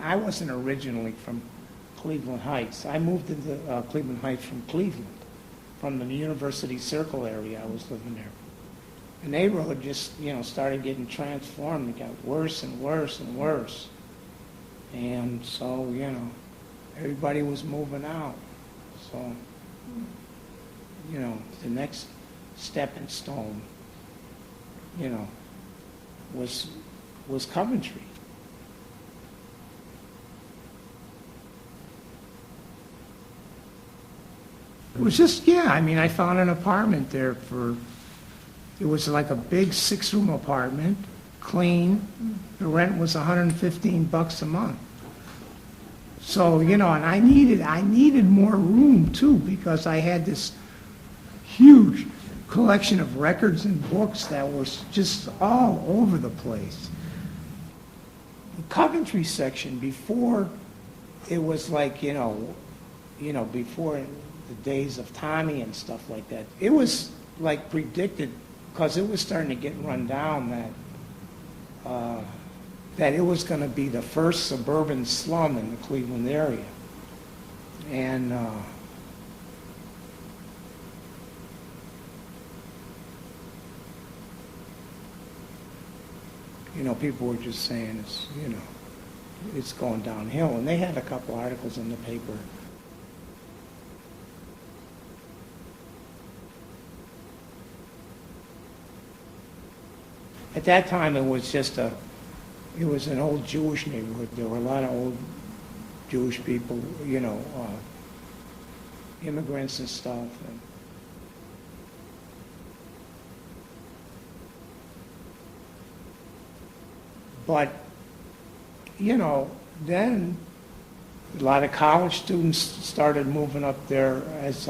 I wasn't originally from Cleveland Heights. I moved into Cleveland Heights from Cleveland, from the University Circle area. I was living there. The neighborhood just, started getting transformed. It got worse and worse and worse. And so, everybody was moving out. So, the next stepping stone, was Coventry. It was just, I found an apartment there it was like a big 6-room apartment, clean. The rent was $115 a month. So, and I needed more room too, because I had this huge collection of records and books that was just all over the place. The Coventry section, before it was like, before the days of Tommy and stuff like that, it was like predicted, because it was starting to get run down, that it was going to be the first suburban slum in the Cleveland area. And people were just saying it's going downhill. And they had a couple articles in the paper. At that time, it was an old Jewish neighborhood. There were a lot of old Jewish people, immigrants and stuff. But, then a lot of college students started moving up there as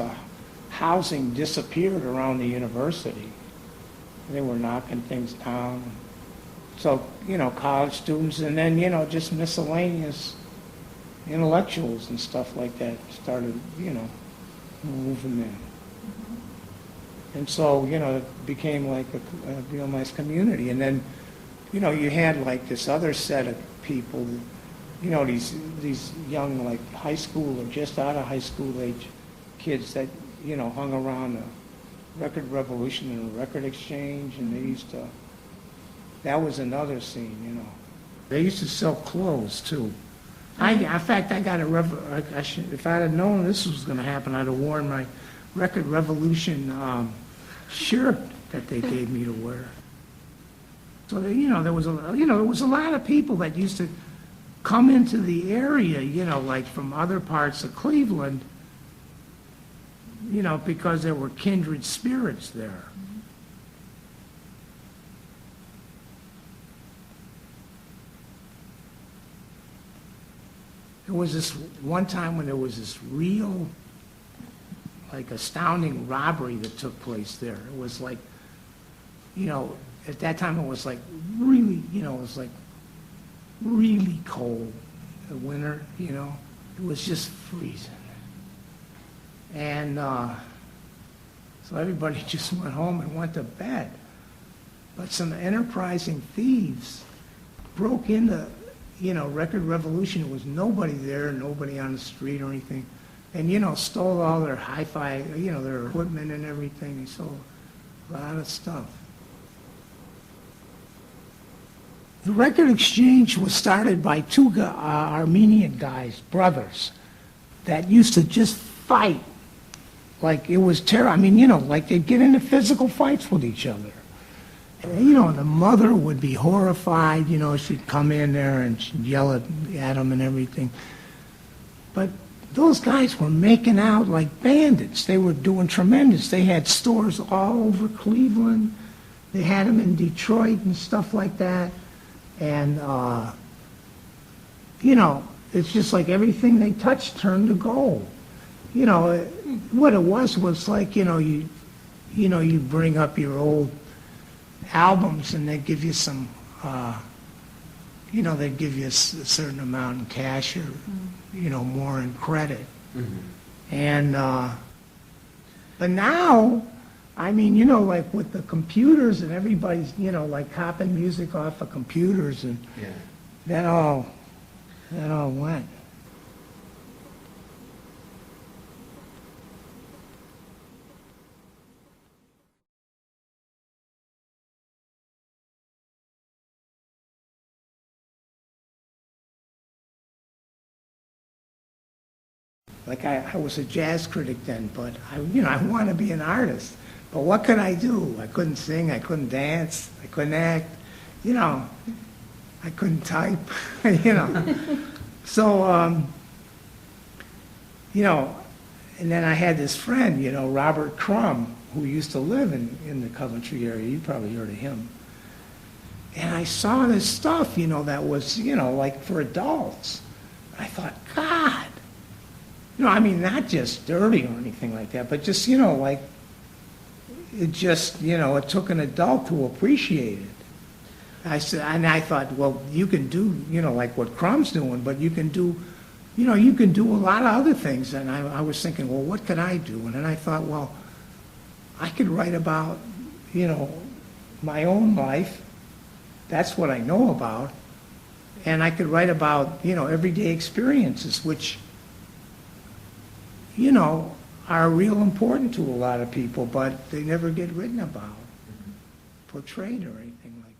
housing disappeared around the university. They were knocking things down. So, college students, and then, just miscellaneous intellectuals and stuff like that started, moving in. And so, it became like a real nice community. And then, you had like this other set of people, these young, like high school or just out of high school age kids that, hung around the record revolution and record exchange, and they used to, that was another scene, They used to sell clothes too. In fact, I got if I had known this was going to happen, I'd have worn my Record Revolution shirt that they gave me to wear. So there was a lot of people that used to come into the area, like from other parts of Cleveland, because there were kindred spirits there. There was this one time when there was this real, like, astounding robbery that took place there. It was like, at that time it was like really, it was like really cold in the winter, It was just freezing. And so everybody just went home and went to bed. But some enterprising thieves broke into, Record Revolution. There was nobody there, nobody on the street or anything. And, stole all their hi-fi, their equipment and everything. They stole a lot of stuff. The record exchange was started by two Armenian guys, brothers, that used to just fight like it was terror. Like they'd get into physical fights with each other. And, the mother would be horrified, she'd come in there and she'd yell at them and everything. But those guys were making out like bandits. They were doing tremendous. They had stores all over Cleveland. They had them in Detroit and stuff like that. And, it's just like everything they touched turned to gold. What it was like, you bring up your old albums and they give you some, they'd give you a certain amount in cash or, more in credit. Mm-hmm. And, but now, like with the computers and everybody's, like copying music off of computers and that all. that all went. Like I was a jazz critic then, but I want to be an artist. But what could I do? I couldn't sing, I couldn't dance, I couldn't act, I couldn't type, So, and then I had this friend, Robert Crumb, who used to live in the Coventry area. You probably heard of him. And I saw this stuff, that was, like for adults. I thought, God, not just dirty or anything like that, but just, like, it just, it took an adult to appreciate it. I said, and I thought, well, you can do, like what Crumb's doing, but you can do, you can do a lot of other things. And I was thinking, well, what could I do? And then I thought, well, I could write about, my own life. That's what I know about. And I could write about, everyday experiences, which, are real important to a lot of people, but they never get written about, portrayed, or anything like that.